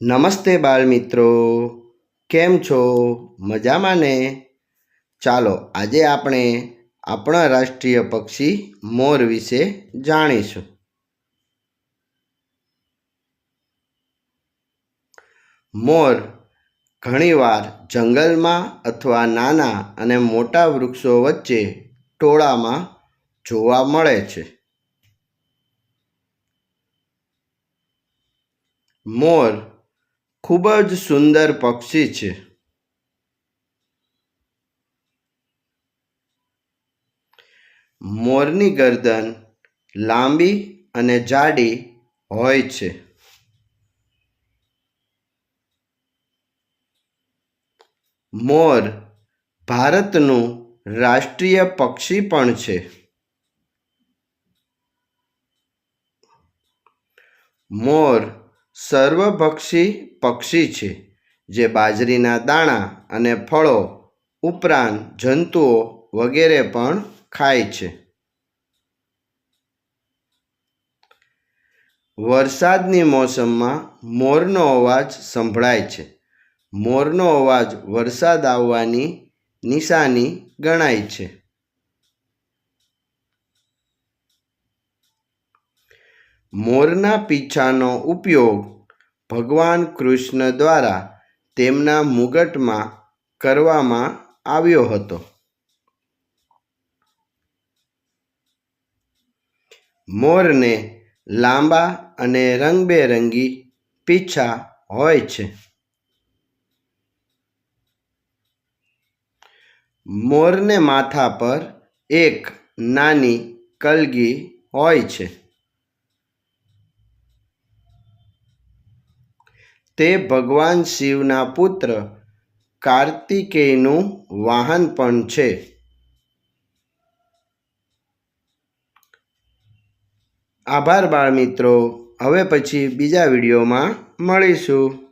નમસ્તે બાળમિત્રો, કેમ છો? મજામાં ને? ચાલો આજે આપણે આપણા રાષ્ટ્રીય પક્ષી મોર વિશે જાણીશું. મોર ઘણીવાર જંગલમાં અથવા નાના અને મોટા વૃક્ષો વચ્ચે ટોળામાં જોવા મળે છે. મોર ખૂબ જ સુંદર પક્ષી છે. મોરની ગરદન લાંબી અને જાડી હોય છે. મોર ભારતનું રાષ્ટ્રીય પક્ષી પણ છે. મોર સર્વભક્ષી પક્ષી છે જે બાજરીના દાણા અને ફળો ઉપરાંત જંતુઓ વગેરે પણ ખાય છે. વરસાદની મોસમમાં મોરનો અવાજ સંભળાય છે. મોરનો અવાજ વરસાદ આવવાની નિશાની ગણાય છે. મોરના પીંછાનો ઉપયોગ ભગવાન કૃષ્ણ દ્વારા તેમના મુગટમાં કરવામાં આવ્યો હતો. મોરને લાંબા અને રંગબેરંગી પીંછા હોય છે. મોરને માથા પર એક નાની કલગી હોય છે. તે ભગવાન શિવના પુત્ર કાર્તિકેયનું વાહન પણ છે. આભાર બાળમિત્રો. હવે પછી બીજા વિડીયોમાં મળીશું.